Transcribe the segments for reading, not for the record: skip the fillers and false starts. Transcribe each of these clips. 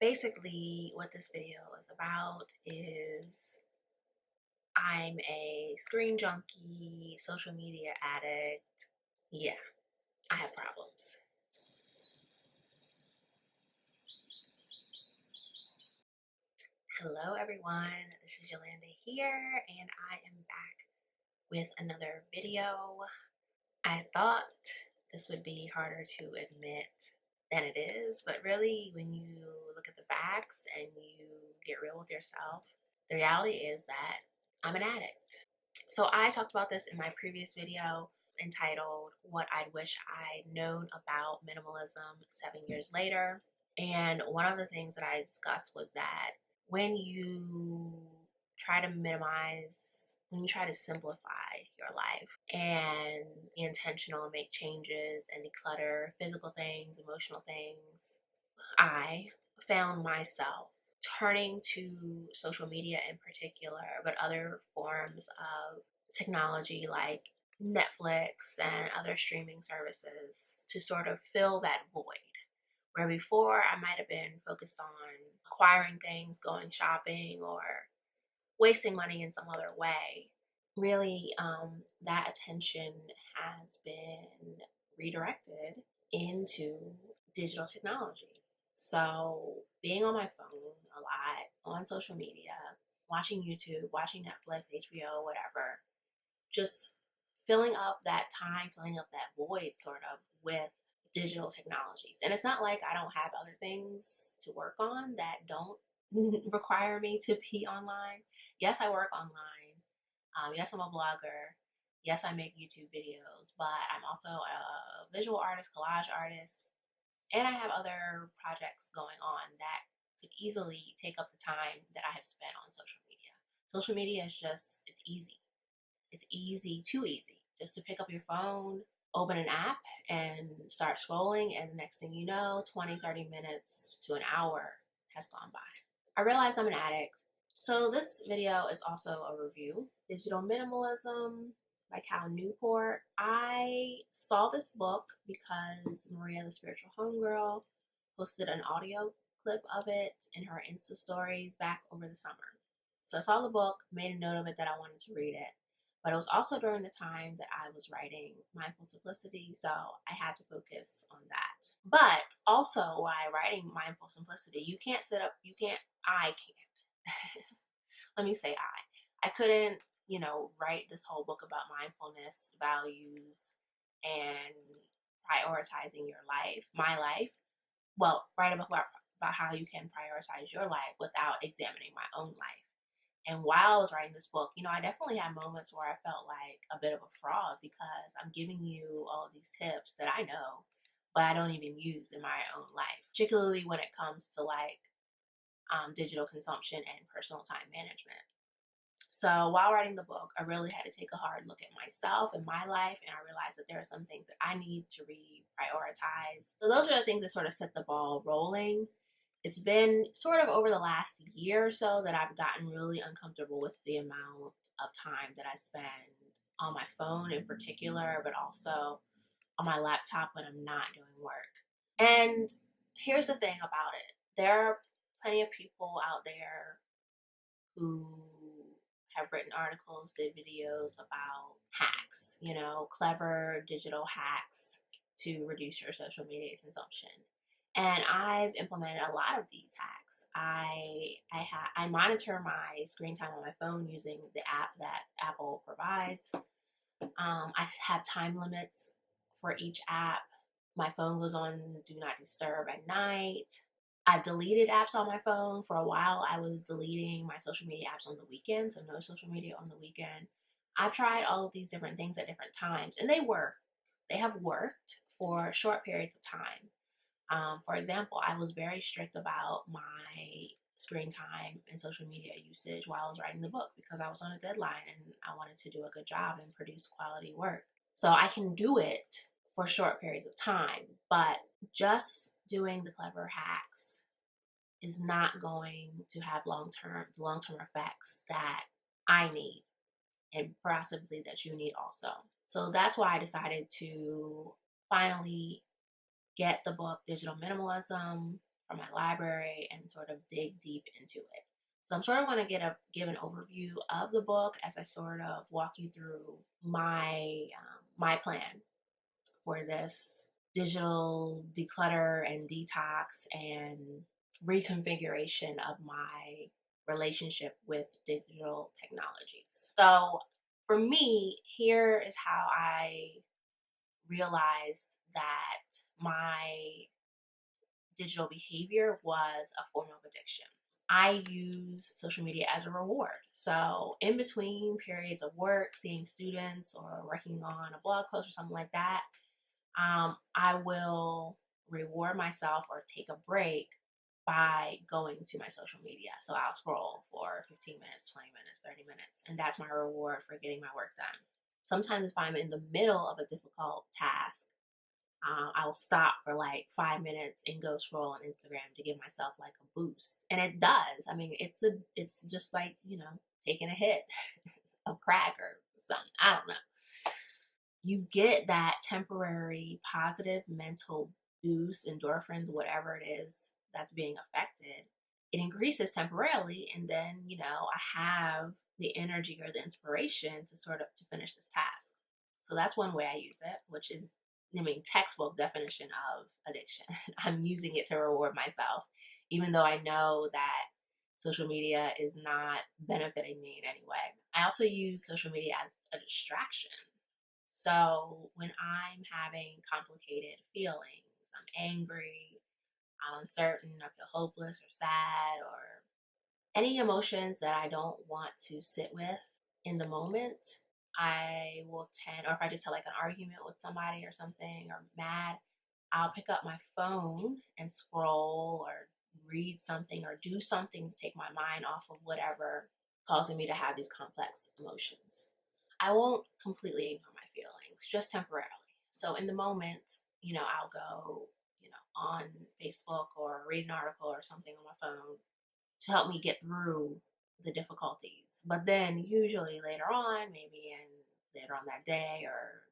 Basically, what this video is about is I'm a screen junkie, social media addict. Yeah, I have problems. Hello, everyone. This is Yolanda here, and I am back with another video. I thought this would be harder to admit than it is, but really, when you look at the facts and you get real with yourself, the reality is that I'm an addict. So I talked about this in my previous video entitled What I Wish I'd Known About Minimalism 7 Years Later. And one of the things that I discussed was that when you try to minimize, when you try to simplify your life and be intentional and make changes and declutter physical things, emotional things, I found myself turning to social media in particular, but other forms of technology like Netflix and other streaming services to sort of fill that void. Where before I might have been focused on acquiring things, going shopping, or wasting money in some other way, really that attention has been redirected into digital technology. So being on my phone a lot, on social media, watching YouTube, watching Netflix, HBO, whatever, just filling up that time, filling up that void sort of with digital technologies. And it's not like I don't have other things to work on that don't require me to be online. Yes, I work online. Yes, I'm a blogger. Yes, I make YouTube videos, but I'm also a visual artist, collage artist, and I have other projects going on that could easily take up the time that I have spent on social media. Social media is just, it's easy. It's easy, too easy, just to pick up your phone, open an app, and start scrolling, and the next thing you know, 20, 30 minutes to an hour has gone by. I realize I'm an addict, so this video is also a review. Digital Minimalism by Cal Newport. I saw this book because Maria, the spiritual homegirl, posted an audio clip of it in her Insta stories back over the summer. So I saw the book, made a note of it that I wanted to read it. But it was also during the time that I was writing Mindful Simplicity, so I had to focus on that. But also, while writing Mindful Simplicity, I can't. Let me say I couldn't, write this whole book about mindfulness, values, and prioritizing your life, my life. Well, write about how you can prioritize your life without examining my own life. And while I was writing this book, I definitely had moments where I felt like a bit of a fraud because I'm giving you all of these tips that I know, but I don't even use in my own life, particularly when it comes to digital consumption and personal time management. So while writing the book, I really had to take a hard look at myself and my life, and I realized that there are some things that I need to reprioritize. So those are the things that sort of set the ball rolling. It's been sort of over the last year or so that I've gotten really uncomfortable with the amount of time that I spend on my phone in particular, but also on my laptop when I'm not doing work. And here's the thing about it. There are plenty of people out there who have written articles, did videos about hacks, clever digital hacks to reduce your social media consumption. And I've implemented a lot of these hacks. I monitor my screen time on my phone using the app that Apple provides. I have time limits for each app. My phone goes on Do Not Disturb at night. I've deleted apps on my phone. For a while, I was deleting my social media apps on the weekend, so no social media on the weekend. I've tried all of these different things at different times, and they work. They have worked for short periods of time. For example, I was very strict about my screen time and social media usage while I was writing the book because I was on a deadline and I wanted to do a good job and produce quality work. So I can do it for short periods of time, but just doing the clever hacks is not going to have long-term effects that I need and possibly that you need also. So that's why I decided to finally get the book Digital Minimalism from my library and sort of dig deep into it. So I'm sort of going to give an overview of the book as I sort of walk you through my plan for this digital declutter and detox and reconfiguration of my relationship with digital technologies. So for me, here is how I realized that my digital behavior was a form of addiction. I use social media as a reward. So in between periods of work, seeing students or working on a blog post or something like that, I will reward myself or take a break by going to my social media. So I'll scroll for 15 minutes, 20 minutes, 30 minutes, and that's my reward for getting my work done. Sometimes if I'm in the middle of a difficult task, I will stop for like 5 minutes and go scroll on Instagram to give myself like a boost. And it does. I mean, it's just like, taking a hit of crack or something. I don't know. You get that temporary positive mental boost, endorphins, whatever it is that's being affected. It increases temporarily, and then, I have the energy or the inspiration to finish this task. So that's one way I use it, which is, textbook definition of addiction. I'm using it to reward myself, even though I know that social media is not benefiting me in any way. I also use social media as a distraction. So when I'm having complicated feelings, I'm angry, I'm uncertain, I feel hopeless or sad, or any emotions that I don't want to sit with in the moment, I will tend, or if I just have like an argument with somebody or something, or mad, I'll pick up my phone and scroll or read something or do something to take my mind off of whatever causing me to have these complex emotions. I won't completely ignore my feelings, just temporarily. So in the moment, I'll go, on Facebook or read an article or something on my phone to help me get through the difficulties. But then usually later on, later on that day or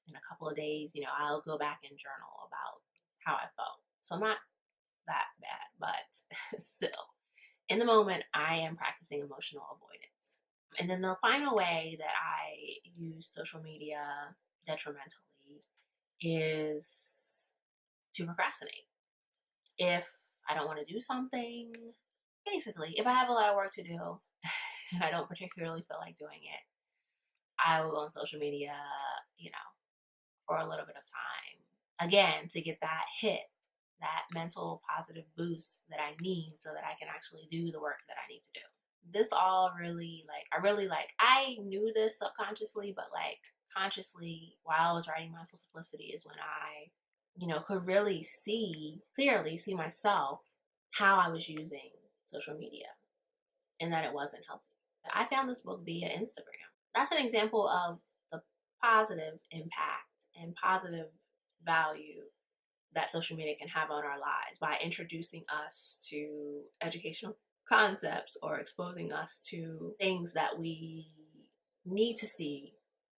in a couple of days, I'll go back and journal about how I felt. So I'm not that bad, but still, in the moment, I am practicing emotional avoidance. And then the final way that I use social media detrimentally is to procrastinate. If I don't want to do something, basically, if I have a lot of work to do and I don't particularly feel like doing it, I will go on social media, for a little bit of time. Again, to get that hit, that mental positive boost that I need so that I can actually do the work that I need to do. This all really, I knew this subconsciously, but consciously, while I was writing Mindful Simplicity is when I, could really clearly see myself, how I was using social media and that it wasn't healthy. I found this book via Instagram. That's an example of the positive impact and positive value that social media can have on our lives by introducing us to educational concepts or exposing us to things that we need to see.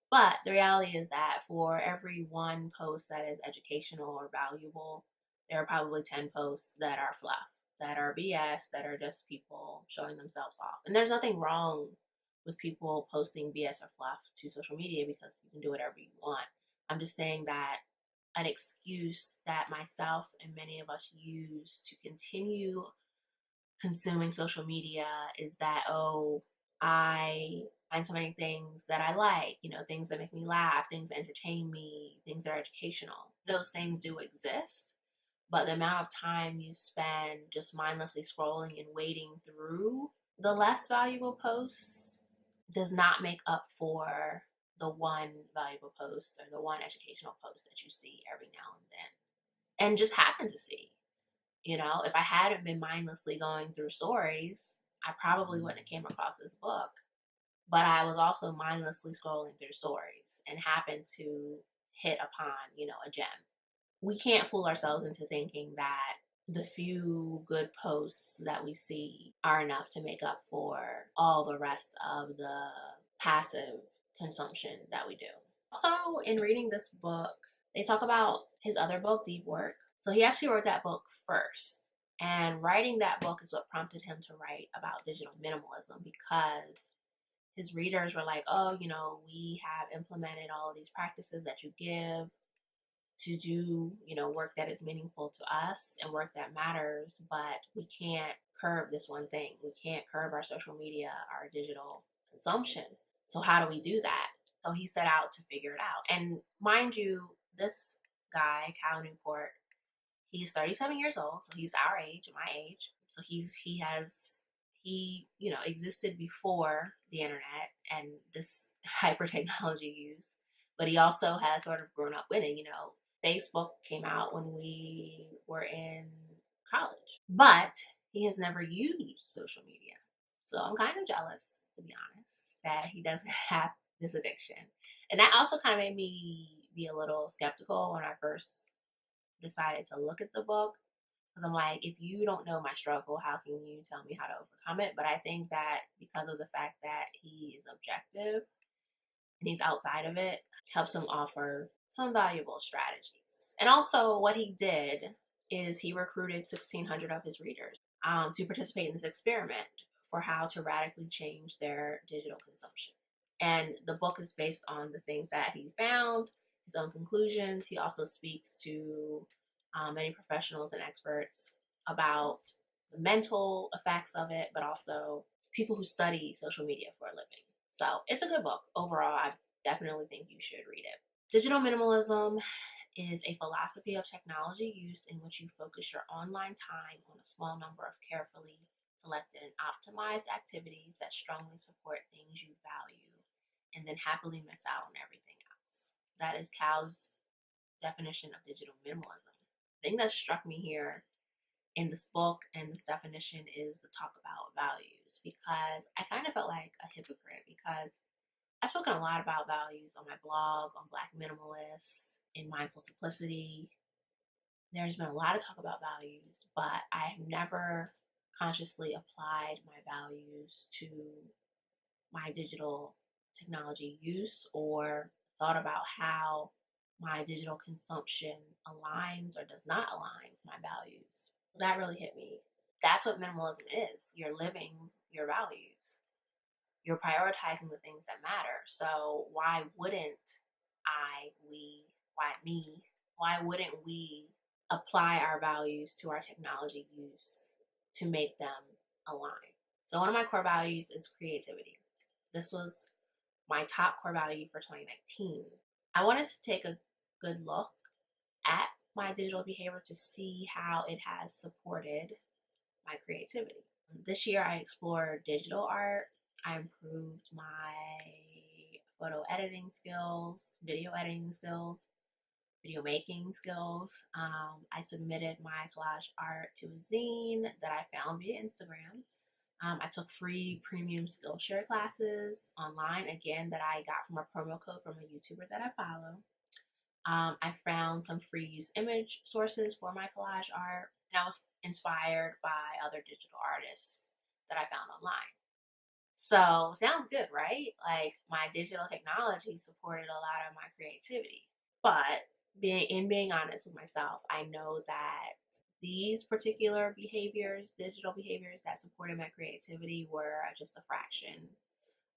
But the reality is that for every one post that is educational or valuable, there are probably 10 posts that are fluff, that are BS, that are just people showing themselves off. And there's nothing wrong with people posting BS or fluff to social media because you can do whatever you want. I'm just saying that an excuse that myself and many of us use to continue consuming social media is that, I find so many things that I like, things that make me laugh, things that entertain me, things that are educational. Those things do exist, but the amount of time you spend just mindlessly scrolling and wading through the less valuable posts does not make up for the one valuable post or the one educational post that you see every now and then and just happen to see. If I hadn't been mindlessly going through stories, I probably wouldn't have came across this book. But I was also mindlessly scrolling through stories and happened to hit upon, a gem. We can't fool ourselves into thinking that the few good posts that we see are enough to make up for all the rest of the passive consumption that we do. Also, in reading this book, they talk about his other book, Deep Work. So he actually wrote that book first. And writing that book is what prompted him to write about digital minimalism, because his readers were like, oh, we have implemented all of these practices that you give to do, work that is meaningful to us and work that matters, but we can't curb this one thing. We can't curb our social media, our digital consumption. So how do we do that? So he set out to figure it out. And mind you, this guy, Cal Newport, he's 37 years old, so he's our age, my age. So he existed before the internet and this hyper technology use, but he also has sort of grown up with it. Facebook came out when we were in college, but he has never used social media. So I'm kind of jealous, to be honest, that he doesn't have this addiction. And that also kind of made me be a little skeptical when I first decided to look at the book, because I'm like, if you don't know my struggle, how can you tell me how to overcome it? But I think that because of the fact that he is objective and he's outside of it, helps him offer some valuable strategies. And also what he did is he recruited 1,600 of his readers to participate in this experiment for how to radically change their digital consumption. And the book is based on the things that he found, his own conclusions. He also speaks to many professionals and experts about the mental effects of it, but also people who study social media for a living. So it's a good book. Overall, I definitely think you should read it. Digital minimalism is a philosophy of technology use in which you focus your online time on a small number of carefully selected and optimized activities that strongly support things you value, and then happily miss out on everything else. That is Cal's definition of digital minimalism. The thing that struck me here in this book and this definition is the talk about values, because I kind of felt like a hypocrite, because I've spoken a lot about values on my blog, on Black Minimalists, in Mindful Simplicity. There's been a lot of talk about values, but I have never consciously applied my values to my digital technology use or thought about how my digital consumption aligns or does not align with my values. That really hit me. That's what minimalism is. You're living your values. You're prioritizing the things that matter. So why wouldn't why wouldn't we apply our values to our technology use to make them align? So one of my core values is creativity. This was my top core value for 2019. I wanted to take a good look at my digital behavior to see how it has supported my creativity. This year I explored digital art. I improved my photo editing skills, video editing skills, video making skills. I submitted my collage art to a zine that I found via Instagram. I took free premium Skillshare classes online, again, that I got from a promo code from a YouTuber that I follow. I found some free use image sources for my collage art, and I was inspired by other digital artists that I found online. So, sounds good, right? Like, my digital technology supported a lot of my creativity. But being honest with myself, I know that these particular behaviors, digital behaviors that supported my creativity, were just a fraction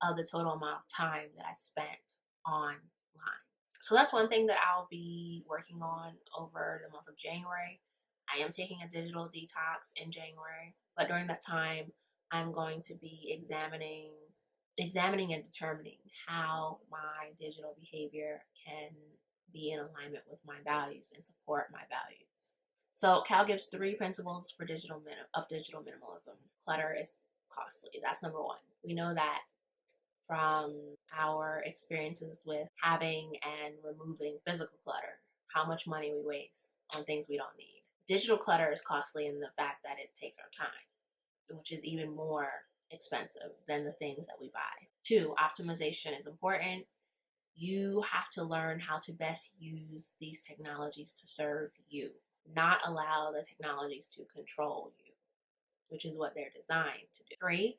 of the total amount of time that I spent online. So that's one thing that I'll be working on over the month of January. I am taking a digital detox in January, but during that time, I'm going to be examining and determining how my digital behavior can be in alignment with my values and support my values. So Cal gives 3 principles for digital minimalism. Clutter is costly. That's number 1. We know that from our experiences with having and removing physical clutter, how much money we waste on things we don't need. Digital clutter is costly in the fact that it takes our time, which is even more expensive than the things that we buy. 2, optimization is important. You have to learn how to best use these technologies to serve you, not allow the technologies to control you, which is what they're designed to do. 3,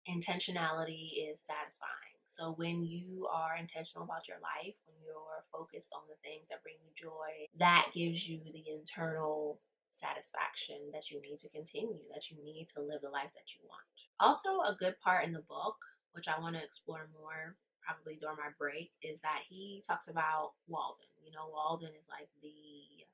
intentionality is satisfying. So when you are intentional about your life, when you're focused on the things that bring you joy, that gives you the internal satisfaction that you need to continue, that you need to live the life that you want. Also, a good part in the book, which I want to explore more probably during my break, is that he talks about Walden. You know, Walden is like the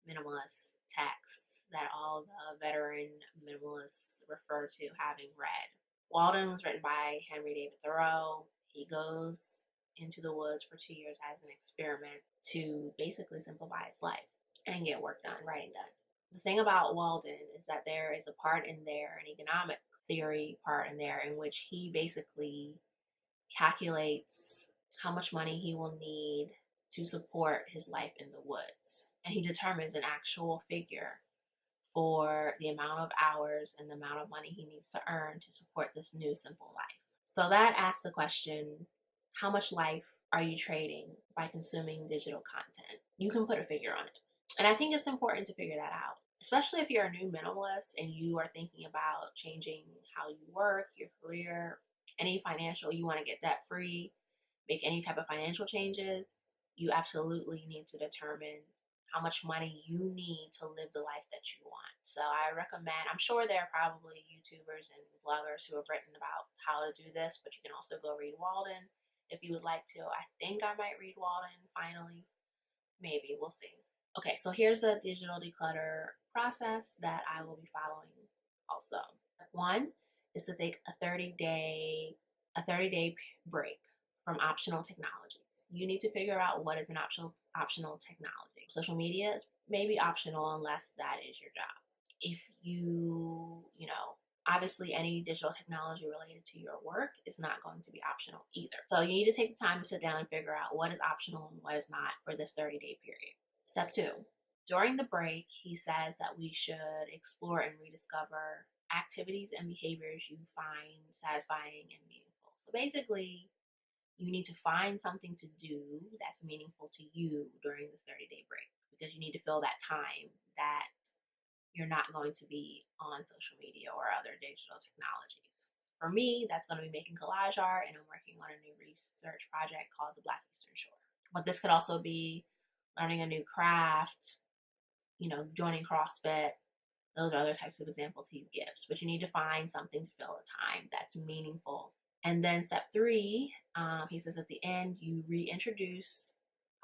minimalist text that all the veteran minimalists refer to having read. Walden was written by Henry David Thoreau. He goes into the woods for 2 years as an experiment to basically simplify his life and get work done, writing done. The thing about Walden is that there is a part in there, an economic theory part in there, in which he basically calculates how much money he will need to support his life in the woods. And he determines an actual figure for the amount of hours and the amount of money he needs to earn to support this new simple life. So that asks the question, how much life are you trading by consuming digital content? You can put a figure on it. And I think it's important to figure that out, especially if you're a new minimalist and you are thinking about changing how you work, your career, any financial, you want to get debt free, make any type of financial changes. You absolutely need to determine how much money you need to live the life that you want. So I recommend, I'm sure there are probably YouTubers and bloggers who have written about how to do this, but you can also go read Walden if you would like to. I think I might read Walden finally. Maybe, we'll see. Okay, so here's the digital declutter process that I will be following also. One is to take a 30-day break from optional technologies. You need to figure out what is an optional technology. Social media is maybe optional unless that is your job. If obviously any digital technology related to your work is not going to be optional either. So you need to take the time to sit down and figure out what is optional and what is not for this 30-day period. Step 2, during the break, he says that we should explore and rediscover activities and behaviors you find satisfying and meaningful. So basically, you need to find something to do that's meaningful to you during this 30-day break, because you need to fill that time that you're not going to be on social media or other digital technologies. For me, that's going to be making collage art, and I'm working on a new research project called the Black Shore. But this could also be learning a new craft, joining CrossFit. Those are other types of examples he gives. But you need to find something to fill the time that's meaningful. And then step 3, he says at the end, you reintroduce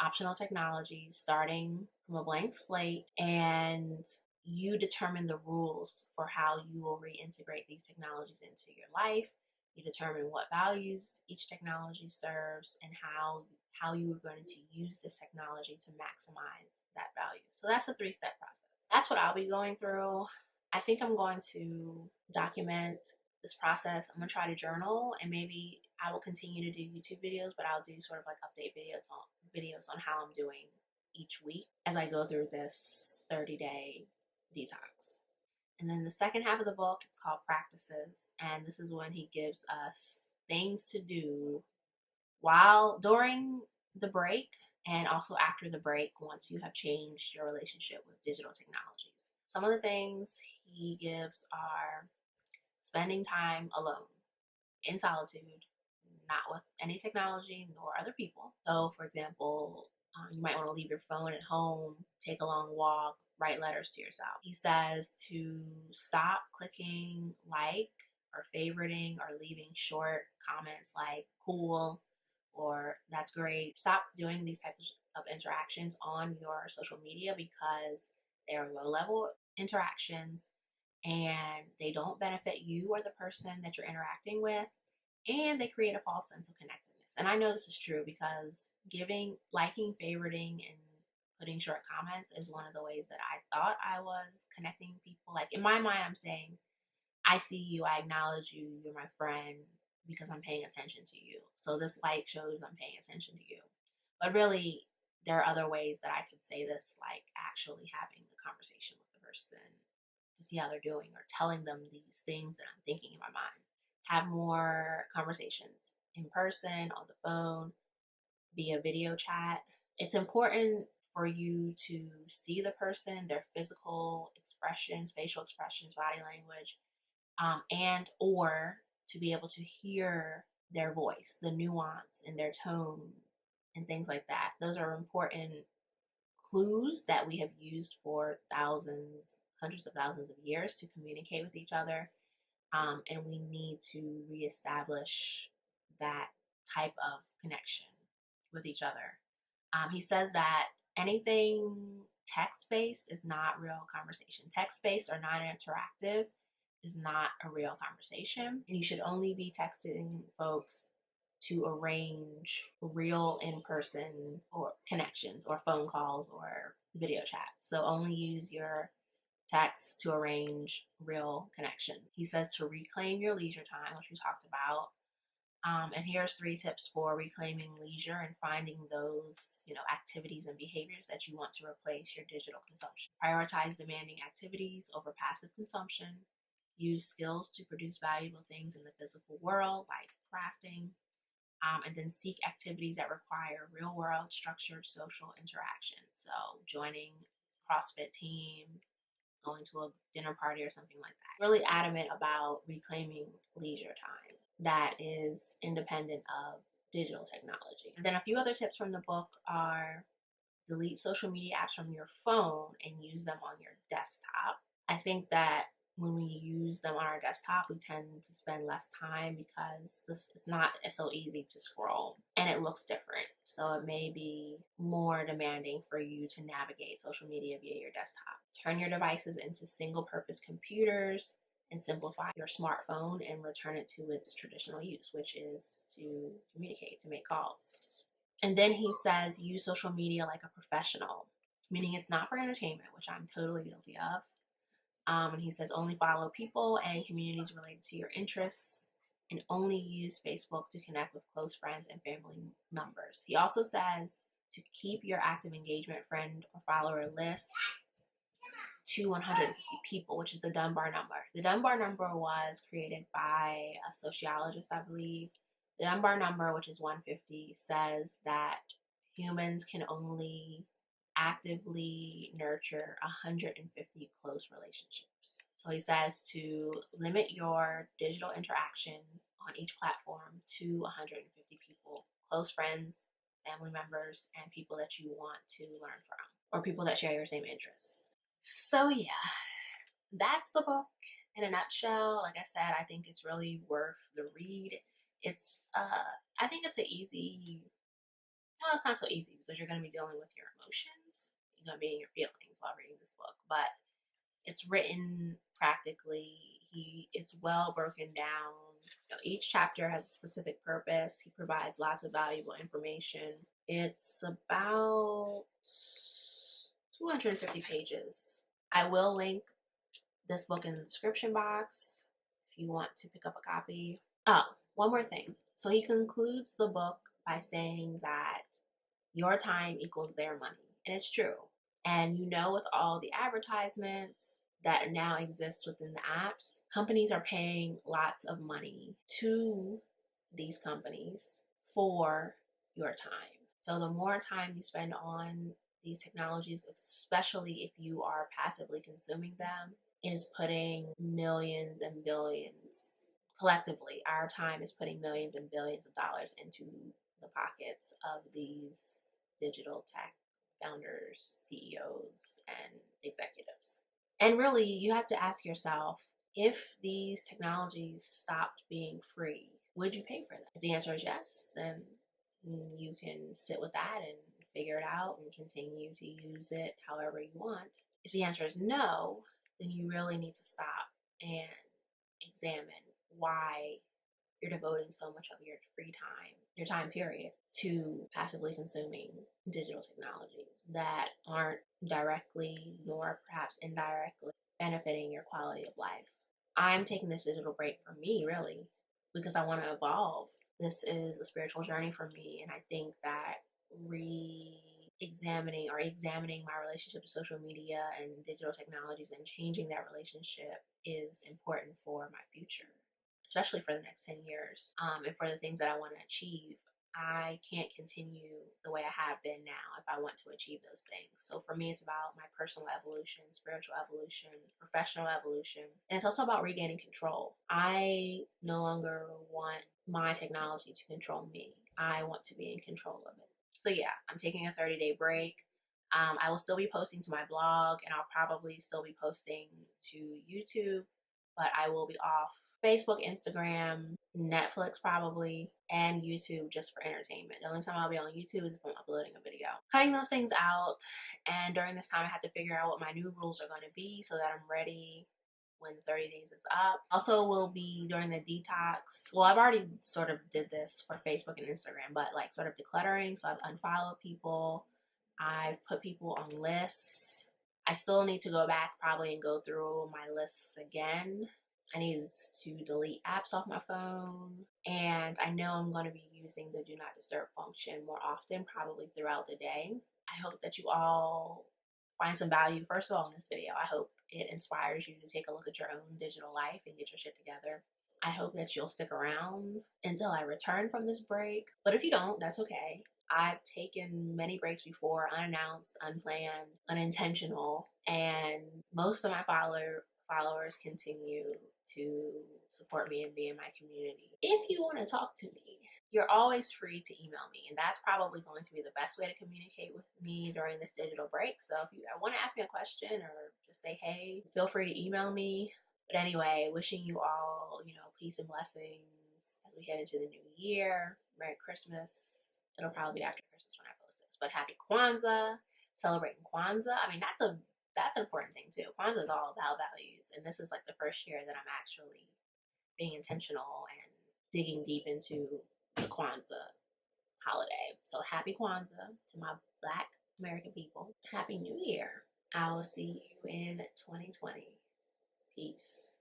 optional technologies starting from a blank slate, and you determine the rules for how you will reintegrate these technologies into your life. You determine what values each technology serves and how you are going to use this technology to maximize that value. So that's a 3-step process. That's what I'll be going through. I think I'm going to document this process. I'm going to try to journal, and maybe I will continue to do YouTube videos, but I'll do sort of like update videos on how I'm doing each week as I go through this 30-day detox. And then the second half of the book, it's called Practices, and this is when he gives us things to do during the break and also after the break once you have changed your relationship with digital technologies. Some of the things he gives are spending time alone, in solitude, not with any technology nor other people. So, for example, you might want to leave your phone at home, take a long walk, write letters to yourself. He says to stop clicking like or favoriting or leaving short comments like cool or that's great. Stop doing these types of interactions on your social media because they are low-level interactions and they don't benefit you or the person that you're interacting with, and they create a false sense of connectedness. And I know this is true because liking, favoriting, and putting short comments is one of the ways that I thought I was connecting people. Like in my mind, I'm saying, I see you, I acknowledge you, you're my friend because I'm paying attention to you. So this like shows I'm paying attention to you. But really, there are other ways that I could say this, like actually having the conversation with the person to see how they're doing or telling them these things that I'm thinking in my mind. Have more conversations in person, on the phone, via video chat. It's important for you to see the person, their physical expressions, facial expressions, body language, and or to be able to hear their voice, the nuance in their tone and things like that. Those are important clues that we have used for thousands, hundreds of thousands of years to communicate with each other. And we need to reestablish that type of connection with each other. He says that anything text-based is not real conversation. Text-based or non-interactive is not a real conversation. And you should only be texting folks to arrange real in-person or connections or phone calls or video chats. So only use your text to arrange real connection. He says to reclaim your leisure time, which we talked about. And here's 3 tips for reclaiming leisure and finding those, activities and behaviors that you want to replace your digital consumption. Prioritize demanding activities over passive consumption. Use skills to produce valuable things in the physical world, like crafting. And then seek activities that require real-world structured social interaction. So joining a CrossFit team, going to a dinner party or something like that. Really adamant about reclaiming leisure time that is independent of digital technology. And then a few other tips from the book are delete social media apps from your phone and use them on your desktop. I think that when we use them on our desktop, we tend to spend less time because it's not so easy to scroll and it looks different. So it may be more demanding for you to navigate social media via your desktop. Turn your devices into single-purpose computers and simplify your smartphone and return it to its traditional use, which is to communicate, to make calls. And then he says, use social media like a professional, meaning it's not for entertainment, which I'm totally guilty of. And he says only follow people and communities related to your interests and only use Facebook to connect with close friends and family members. He also says to keep your active engagement friend or follower list to 150 people, which is the Dunbar number. The Dunbar number was created by a sociologist, I believe. The Dunbar number, which is 150, says that humans can only actively nurture 150 close relationships. So he says to limit your digital interaction on each platform to 150 people, close friends, family members, and people that you want to learn from, or people that share your same interests. So yeah, that's the book in a nutshell. Like I said, I think it's really worth the read. I think it's an easy, well, it's not so easy because you're going to be dealing with your emotions. You're going to be in your feelings while reading this book, but it's written practically. It's well broken down. Each chapter has a specific purpose. He provides lots of valuable information. It's about 250 pages. I will link this book in the description box if you want to pick up a copy. Oh, one more thing. So he concludes the book by saying that your time equals their money. And it's true. And with all the advertisements that now exist within the apps, companies are paying lots of money to these companies for your time. So the more time you spend on these technologies, especially if you are passively consuming them, is putting millions and billions, collectively, our time is putting millions and billions of dollars into the pockets of these digital tech founders, CEOs, and executives. And really, you have to ask yourself, if these technologies stopped being free, would you pay for them? If the answer is yes, then you can sit with that and figure it out and continue to use it however you want. If the answer is no, then you really need to stop and examine why you're devoting so much of your free time, your time period, to passively consuming digital technologies that aren't directly nor perhaps indirectly benefiting your quality of life. I'm taking this digital break for me, really, because I want to evolve. This is a spiritual journey for me, and I think that examining my relationship to social media and digital technologies and changing that relationship is important for my future, especially for the next 10 years, and for the things that I want to achieve. I can't continue the way I have been now if I want to achieve those things. So for me, it's about my personal evolution, spiritual evolution, professional evolution, and it's also about regaining control. I no longer want my technology to control me. I want to be in control of it. So yeah, I'm taking a 30-day break. I will still be posting to my blog, and I'll probably still be posting to YouTube, but I will be off Facebook, Instagram, Netflix probably, and YouTube just for entertainment. The only time I'll be on YouTube is if I'm uploading a video. Cutting those things out, and during this time I have to figure out what my new rules are going to be so that I'm ready when 30 days is up. Also will be during the detox. Well, I've already sort of did this for Facebook and Instagram, but like sort of decluttering. So I've unfollowed people. I've put people on lists. I still need to go back probably and go through my lists again. I need to delete apps off my phone. And I know I'm going to be using the do not disturb function more often, probably throughout the day. I hope that you all find some value, first of all, in this video. I hope it inspires you to take a look at your own digital life and get your shit together. I hope that you'll stick around until I return from this break. But if you don't, that's okay. I've taken many breaks before, unannounced, unplanned, unintentional, and most of my followers continue to support me and be in my community. If you want to talk to me, you're always free to email me, and that's probably going to be the best way to communicate with me during this digital break. So if you want to ask me a question or just say hey, feel free to email me. But anyway, wishing you all, peace and blessings as we head into the new year. Merry Christmas. It'll probably be after Christmas when I post this. But happy Kwanzaa, celebrating Kwanzaa. I mean, that's an important thing too. Kwanzaa is all about values, and this is like the first year that I'm actually being intentional and digging deep into the Kwanzaa holiday. So happy Kwanzaa to my Black American people. Happy New Year. I will see you in 2020. Peace.